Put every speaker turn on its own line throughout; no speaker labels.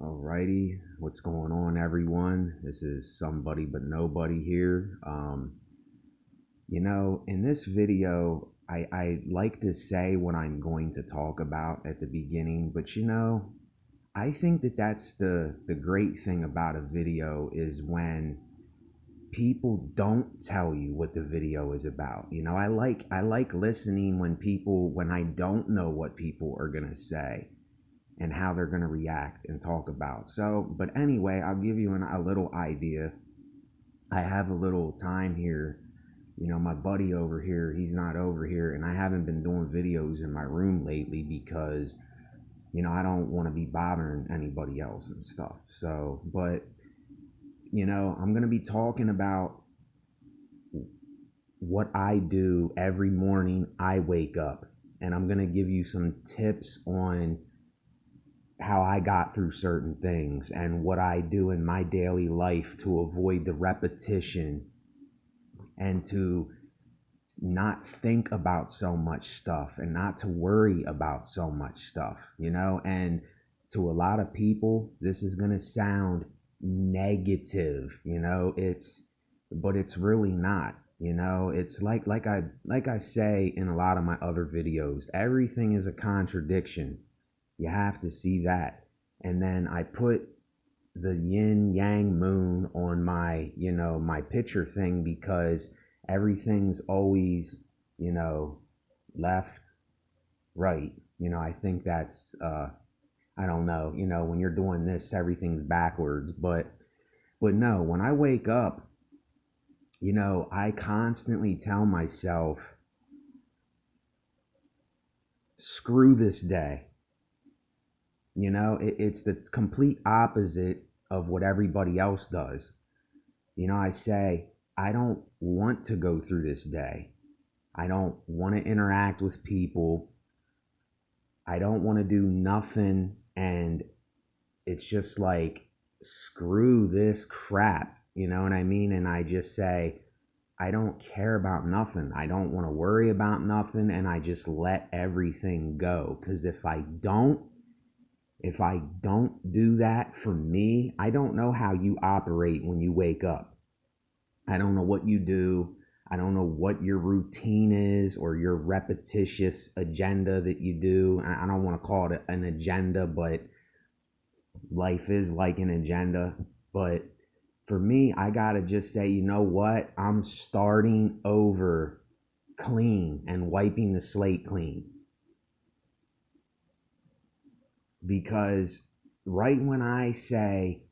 Alrighty, what's going on, everyone? This is somebody but nobody here. In this video, I like to say what I'm going to talk about at the beginning, but I think that that's the great thing about a video is when people don't tell you what the video is about. I like listening when I don't know what people are gonna say and how they're going to react and talk about. But anyway, I'll give you a little idea. I have a little time here. My buddy over here, he's not over here, and I haven't been doing videos in my room lately because, I don't want to be bothering anybody else and stuff. I'm going to be talking about what I do every morning I wake up, and I'm going to give you some tips on how I got through certain things and what I do in my daily life to avoid the repetition and to not think about so much stuff and not to worry about so much stuff, and to a lot of people this is going to sound negative, but it's really not. It's like I say in a lot of my other videos, everything is a contradiction. You have to see that. And then I put the yin yang moon on my picture thing because everything's always, left, right. I think that's I don't know, when you're doing this everything's backwards, but no, when I wake up, I constantly tell myself, screw this day. It's the complete opposite of what everybody else does. I say, I don't want to go through this day. I don't want to interact with people. I don't want to do nothing. And it's just like, screw this crap. You know what I mean? And I just say, I don't care about nothing. I don't want to worry about nothing. And I just let everything go. Because if I don't do that for me, I don't know how you operate when you wake up. I don't know what you do. I don't know what your routine is or your repetitious agenda that you do. I don't want to call it an agenda, but life is like an agenda. But for me, I got to just say, you know what? I'm starting over clean and wiping the slate clean. Because right when I say,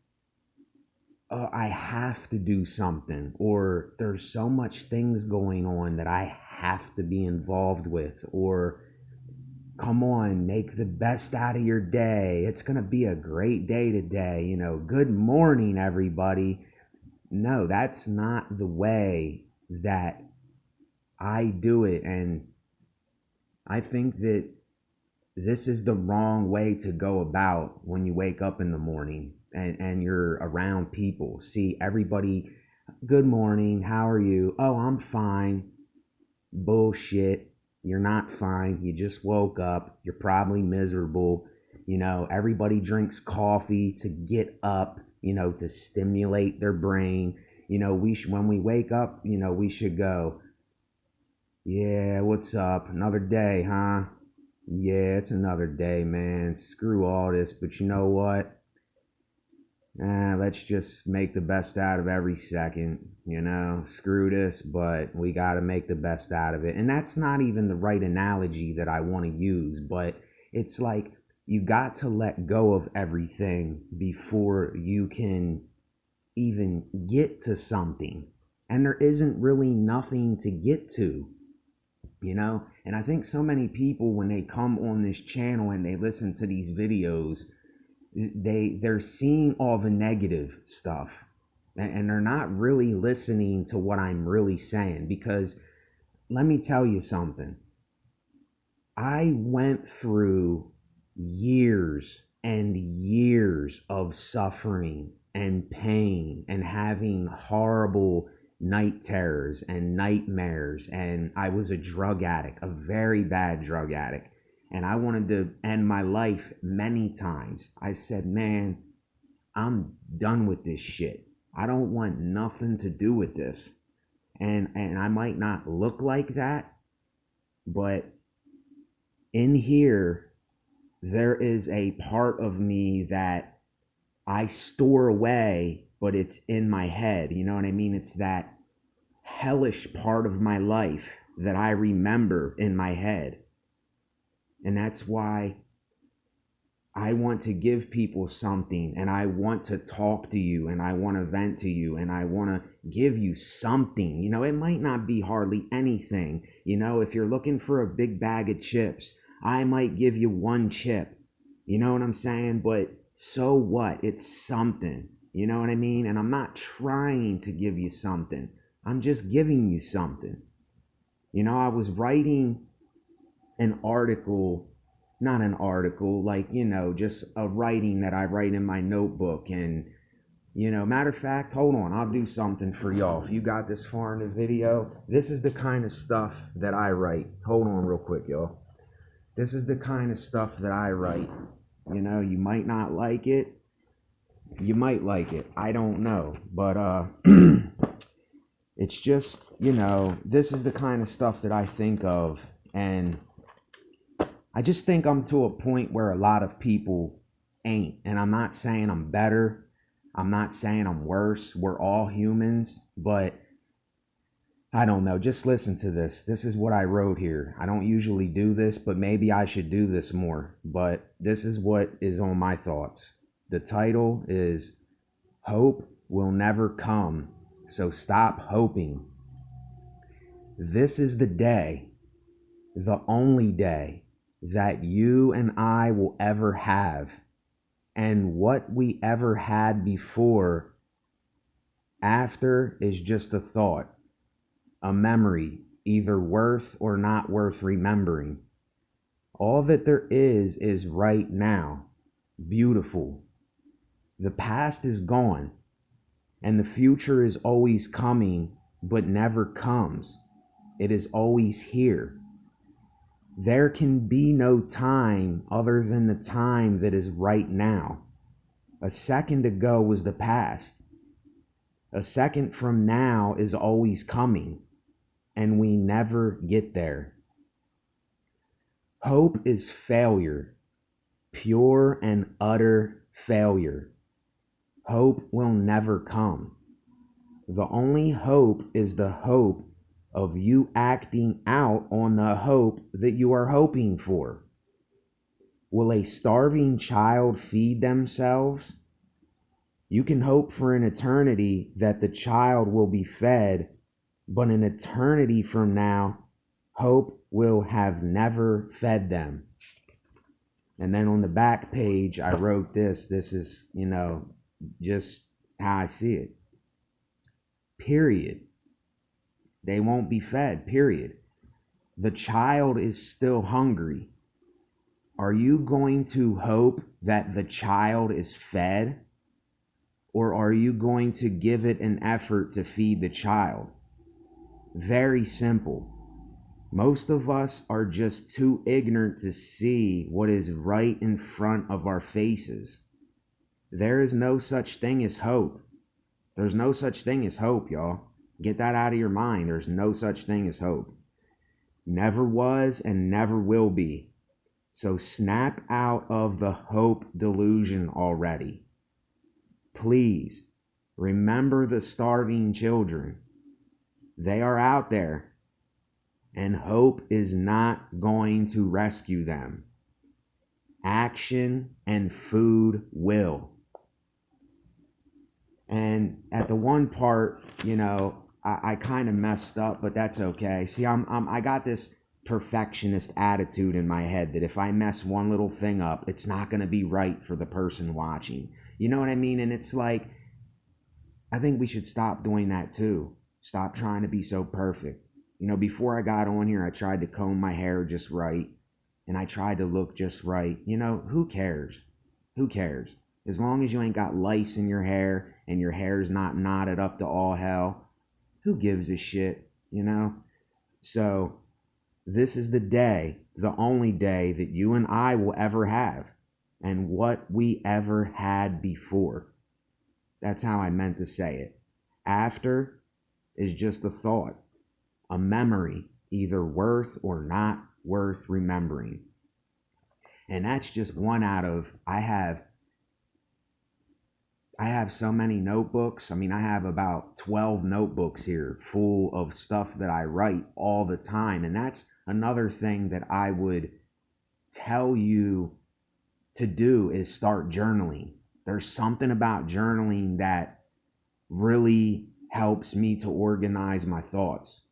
oh, I have to do something, or there's so much things going on that I have to be involved with, or come on, make the best out of your day. It's going to be a great day today. Good morning, everybody. No, that's not the way that I do it. And I think that this is the wrong way to go about when you wake up in the morning and you're around people. See everybody, good morning, how are you? Oh, I'm fine. Bullshit. You're not fine. You just woke up. You're probably miserable. Everybody drinks coffee to get up, to stimulate their brain. When we wake up, we should go, yeah, what's up? Another day, huh? Yeah, it's another day, man. Screw all this, but you know what? Let's just make the best out of every second, Screw this, but we got to make the best out of it. And that's not even the right analogy that I want to use, but it's like you got to let go of everything before you can even get to something. And there isn't really nothing to get to. And I think so many people, when they come on this channel and they listen to these videos, they're seeing all the negative stuff, and they're not really listening to what I'm really saying. Because let me tell you something, I went through years and years of suffering and pain and having horrible night terrors and nightmares. And I was a drug addict, a very bad drug addict. And I wanted to end my life many times. I said, man, I'm done with this shit. I don't want nothing to do with this. And I might not look like that, but in here there is a part of me that I store away, but it's in my head. You know what I mean? It's that hellish part of my life that I remember in my head. And that's why I want to give people something, and I want to talk to you, and I want to vent to you, and I want to give you something. You know, it might not be hardly anything. You know, if you're looking for a big bag of chips, I might give you one chip. You know what I'm saying? But so what? It's something. You know what I mean? And I'm not trying to give you something. I'm just giving you something. You know, I was writing an article, not an article, like, you know, just a writing that I write in my notebook. And, you know, matter of fact, hold on, I'll do something for y'all. If you got this far in the video, this is the kind of stuff that I write. Hold on real quick, y'all. This is the kind of stuff that I write. You know, you might not like it. You might like it. I don't know. But it's just, you know, this is the kind of stuff that I think of. And I just think I'm to a point where a lot of people ain't. And I'm not saying I'm better. I'm not saying I'm worse. We're all humans. But I don't know. Just listen to this. This is what I wrote here. I don't usually do this, but maybe I should do this more. But this is what is on my thoughts. The title is Hope Will Never Come, so stop hoping. This is the day, the only day that you and I will ever have. And what we ever had before, after, is just a thought, a memory, either worth or not worth remembering. All that there is right now, beautiful. The past is gone, and the future is always coming, but never comes. It is always here. There can be no time other than the time that is right now. A second ago was the past. A second from now is always coming, and we never get there. Hope is failure, pure and utter failure. Hope will never come. The only hope is the hope of you acting out on the hope that you are hoping for. Will a starving child feed themselves? You can hope for an eternity that the child will be fed, but an eternity from now, hope will have never fed them. And then on the back page, I wrote this. This is, you know, just how I see it. Period. They won't be fed, period. The child is still hungry. Are you going to hope that the child is fed? Or are you going to give it an effort to feed the child? Very simple. Most of us are just too ignorant to see what is right in front of our faces. There is no such thing as hope. There's no such thing as hope, y'all. Get that out of your mind. There's no such thing as hope. Never was and never will be. So snap out of the hope delusion already. Please, remember the starving children. They are out there, and hope is not going to rescue them. Action and food will. And at the one part, you know, I kind of messed up, but that's okay. See, I got this perfectionist attitude in my head that if I mess one little thing up, it's not going to be right for the person watching. You know what I mean? And it's like, I think we should stop doing that too. Stop trying to be so perfect. You know, before I got on here, I tried to comb my hair just right, and I tried to look just right. You know, who cares? Who cares? As long as you ain't got lice in your hair and your hair's not knotted up to all hell, who gives a shit, you know? So this is the day, the only day that you and I will ever have, and what we ever had before. That's how I meant to say it. After is just a thought, a memory, either worth or not worth remembering. And that's just one out of I have so many notebooks. I mean, I have about 12 notebooks here full of stuff that I write all the time. And that's another thing that I would tell you to do is start journaling. There's something about journaling that really helps me to organize my thoughts.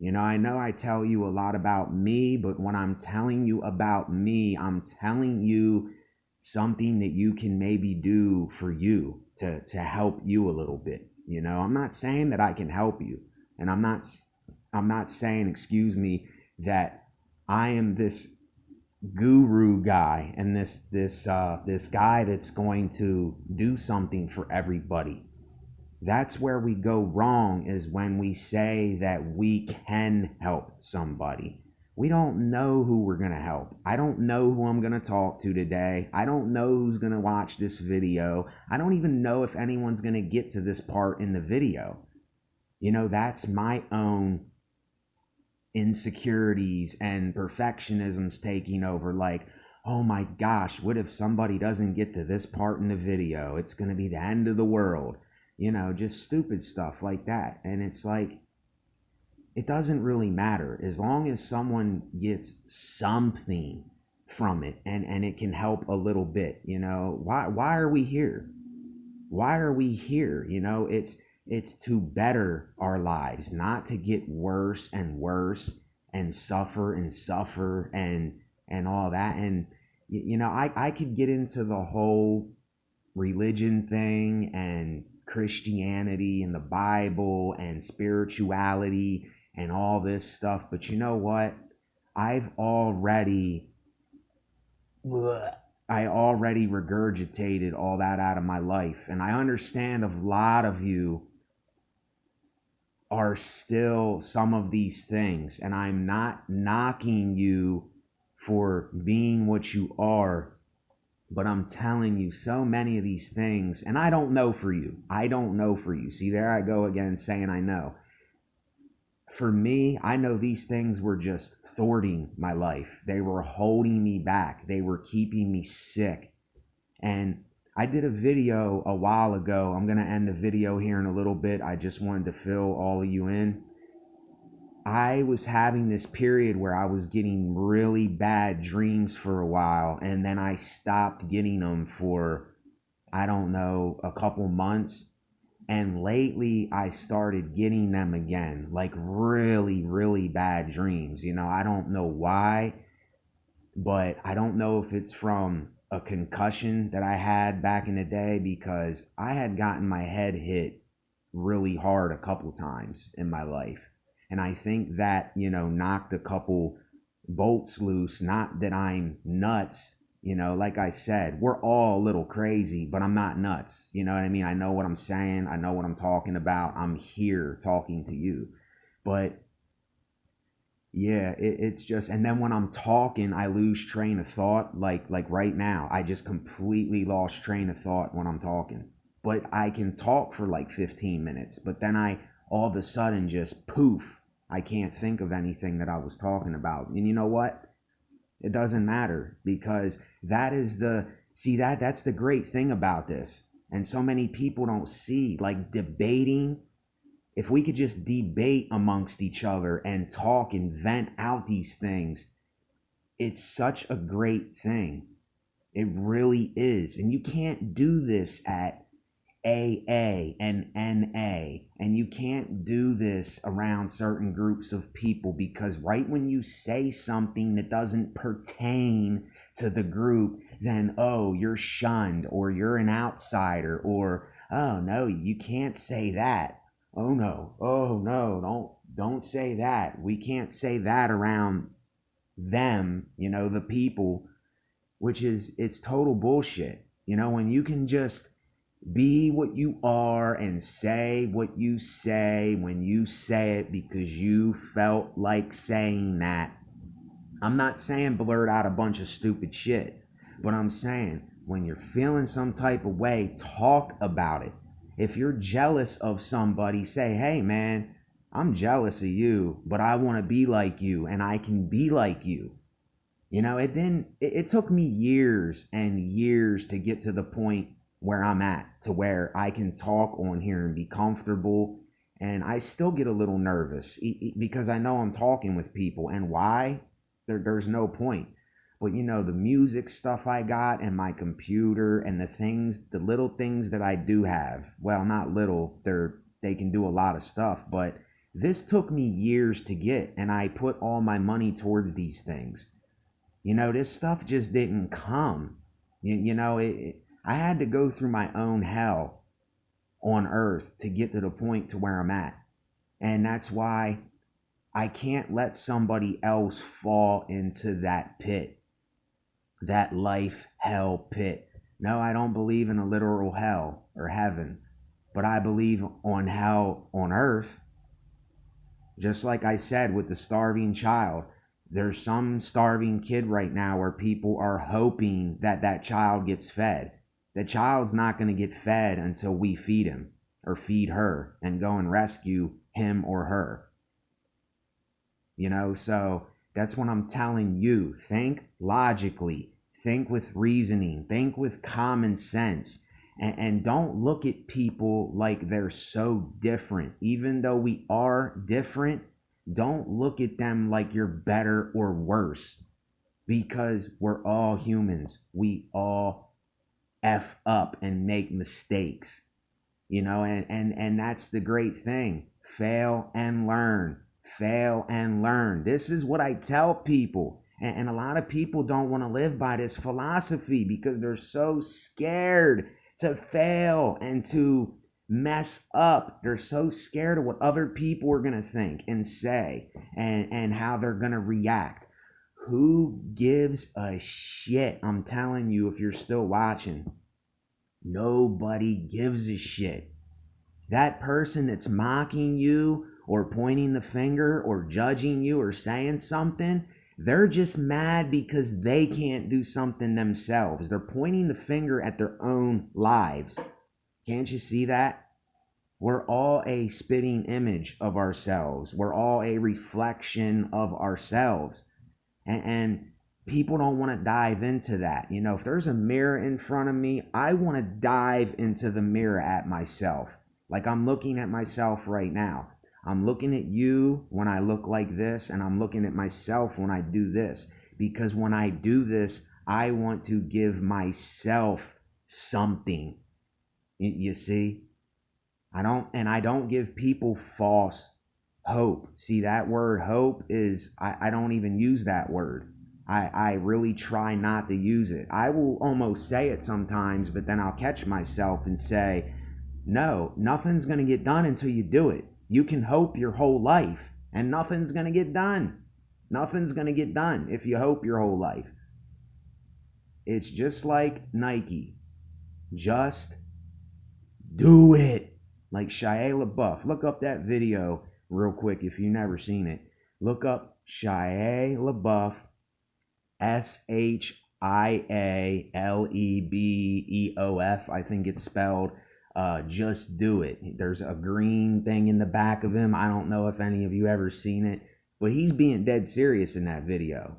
I know I tell you a lot about me, but when I'm telling you about me, I'm telling you something that you can maybe do for you to help you a little bit. I'm not saying that I can help you, and I'm not saying, excuse me, that I am this guru guy and this guy that's going to do something for everybody. That's where we go wrong, is when we say that we can help somebody. We don't know who we're going to help. I don't know who I'm going to talk to today. I don't know who's going to watch this video. I don't even know if anyone's going to get to this part in the video. That's my own insecurities and perfectionisms taking over. Like, oh my gosh, what if somebody doesn't get to this part in the video? It's going to be the end of the world. Just stupid stuff like that. And it's like, it doesn't really matter as long as someone gets something from it, and it can help a little bit. Why are we here? Why are we here? It's to better our lives, not to get worse and worse and suffer and all that. And I could get into the whole religion thing and Christianity and the Bible and spirituality and all this stuff, but you know what? I've already I already regurgitated all that out of my life, and I understand a lot of you are still some of these things, and I'm not knocking you for being what you are, but I'm telling you, so many of these things, and I don't know for you. I don't know for you. See, there I go again saying I know. For me, I know these things were just thwarting my life. They were holding me back. They were keeping me sick. And I did a video a while ago. I'm going to end the video here in a little bit. I just wanted to fill all of you in. I was having this period where I was getting really bad dreams for a while, and then I stopped getting them for, I don't know, a couple months. And lately I started getting them again, like really, really bad dreams. I don't know why, but I don't know if it's from a concussion that I had back in the day, because I had gotten my head hit really hard a couple times in my life. And I think that, knocked a couple bolts loose. Not that I'm nuts. Like I said, we're all a little crazy, but I'm not nuts. You know what I mean? I know what I'm saying. I know what I'm talking about. I'm here talking to you. But yeah, it's just, and then when I'm talking, I lose train of thought. Like right now, I just completely lost train of thought when I'm talking. But I can talk for like 15 minutes, but then I all of a sudden just poof, I can't think of anything that I was talking about. And you know what? It doesn't matter, because that's the great thing about this. And so many people don't see, like, debating. If we could just debate amongst each other and talk and vent out these things, it's such a great thing. It really is. And you can't do this at AA and NA, and you can't do this around certain groups of people, because right when you say something that doesn't pertain to the group, then, oh, you're shunned, or you're an outsider, or, oh no, you can't say that. Oh no, don't say that. We can't say that around them, the people, it's total bullshit. When you can just be what you are and say what you say when you say it because you felt like saying that. I'm not saying blurt out a bunch of stupid shit, but I'm saying when you're feeling some type of way, talk about it. If you're jealous of somebody, say, hey man, I'm jealous of you, but I want to be like you and I can be like you. It took me years and years to get to the point where I'm at, to where I can talk on here and be comfortable. And I still get a little nervous because I know I'm talking with people. And why? There's no point. But the music stuff I got and my computer and the little things that I do have, well, not little, they can do a lot of stuff. But this took me years to get, and I put all my money towards these things. This stuff just didn't come. I had to go through my own hell on earth to get to the point to where I'm at. And that's why I can't let somebody else fall into that pit, that life hell pit. No, I don't believe in a literal hell or heaven, but I believe on hell on earth. Just like I said with the starving child, there's some starving kid right now where people are hoping that that child gets fed. The child's not going to get fed until we feed him or feed her and go and rescue him or her. So that's what I'm telling you. Think logically, think with reasoning, think with common sense. And don't look at people like they're so different. Even though we are different, don't look at them like you're better or worse, because we're all humans. We all F up and make mistakes, and that's the great thing. Fail and learn. Fail and learn. This is what I tell people. And a lot of people don't want to live by this philosophy because they're so scared to fail and to mess up. They're so scared of what other people are going to think and say and how they're going to react. Who gives a shit? I'm telling you, if you're still watching, nobody gives a shit. That person that's mocking you or pointing the finger or judging you or saying something, they're just mad because they can't do something themselves. They're pointing the finger at their own lives. Can't you see that? We're all a spitting image of ourselves. We're all a reflection of ourselves. And people don't want to dive into that. If there's a mirror in front of me, I want to dive into the mirror at myself. Like I'm looking at myself right now. I'm looking at you when I look like this, and I'm looking at myself when I do this. Because when I do this, I want to give myself something. You see? I don't give people false hope. See, that word hope is, I don't even use that word. I really try not to use it. I will almost say it sometimes, but then I'll catch myself and say, no, nothing's going to get done until you do it. You can hope your whole life and nothing's going to get done. Nothing's going to get done if you hope your whole life. It's just like Nike. Just do it. Like Shia LaBeouf. Look up that video real quick if you've never seen it. Look up Shia LaBeouf, ShiaLebeof, I think it's spelled. Just do it. There's a green thing in the back of him. I don't know if any of you ever seen it, but he's being dead serious in that video.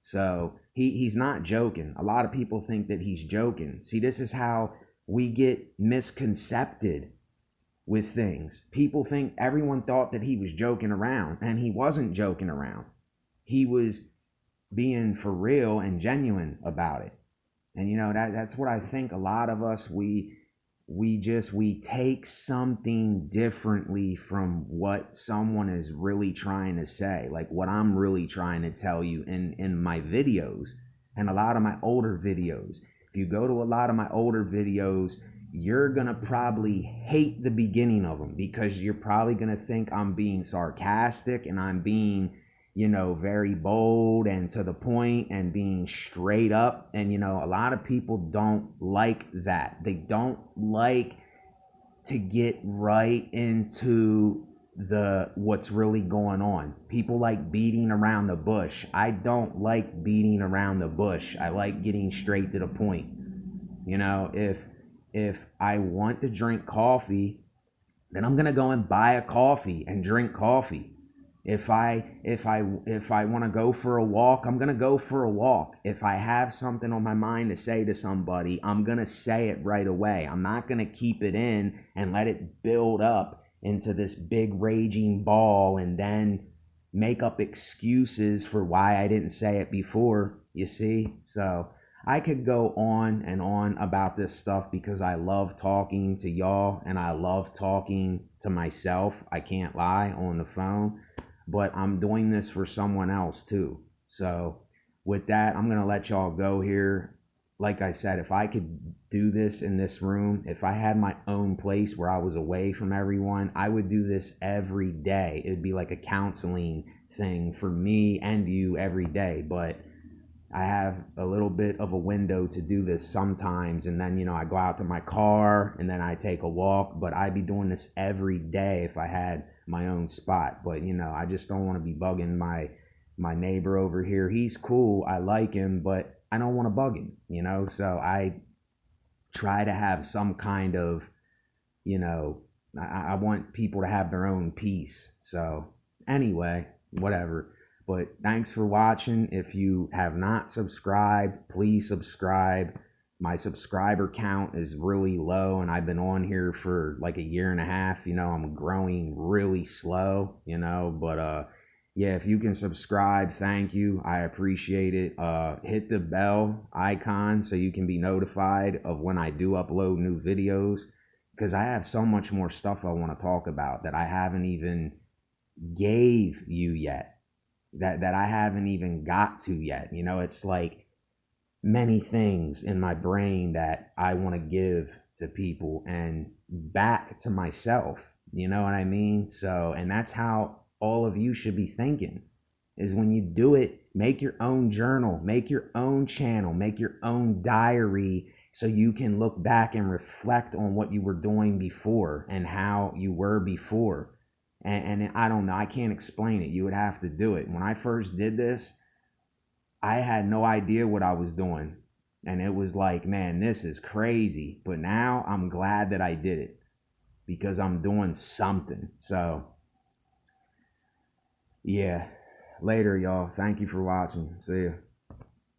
So he's not joking. A lot of people think that he's joking. See, this is how we get misconcepted with things. Everyone thought that he was joking around, and he wasn't joking around. He was being for real and genuine about it. And that's what I think a lot of us, we take something differently from what someone is really trying to say, like what I'm really trying to tell you in my videos and a lot of my older videos. If you go to a lot of my older videos, you're going to probably hate the beginning of them because you're probably going to think I'm being sarcastic and I'm being, very bold and to the point and being straight up. And, a lot of people don't like that. They don't like to get right into what's really going on. People like beating around the bush. I don't like beating around the bush. I like getting straight to the point. if I want to drink coffee, then I'm gonna go and buy a coffee and drink coffee. If I want to go for a walk, I'm gonna go for a walk. If I have something on my mind to say to somebody, I'm gonna say it right away. I'm not gonna keep it in and let it build up into this big raging ball and then make up excuses for why I didn't say it before, you see? So I could go on and on about this stuff because I love talking to y'all and I love talking to myself. I can't lie on the phone, but I'm doing this for someone else too. So with that, I'm going to let y'all go here. Like I said, if I could do this in this room, if I had my own place where I was away from everyone, I would do this every day. It would be like a counseling thing for me and you every day. But I have a little bit of a window to do this sometimes, and then I go out to my car and then I take a walk. But I'd be doing this every day if I had my own spot. But I just don't want to be bugging my neighbor over here. He's cool, I like him, but I don't want to bug him. So I try to have some kind of, you know, I want people to have their own peace. So anyway, whatever. But thanks for watching. If you have not subscribed, please subscribe. My subscriber count is really low, and I've been on here for like a year and a half. I'm growing really slow, but yeah, if you can subscribe, thank you. I appreciate it. Hit the bell icon so you can be notified of when I do upload new videos, because I have so much more stuff I want to talk about that I haven't even gave you yet, that I haven't even got to yet. It's like many things in my brain that I want to give to people and back to myself. You know what I mean? So, and that's how all of you should be thinking, is when you do it, make your own journal, make your own channel, make your own diary, so you can look back and reflect on what you were doing before and how you were before. And I don't know, I can't explain it. You would have to do it. When I first did this, I had no idea what I was doing. And it was like, man, this is crazy. But now I'm glad that I did it, because I'm doing something. So, yeah. Later, y'all. Thank you for watching. See ya.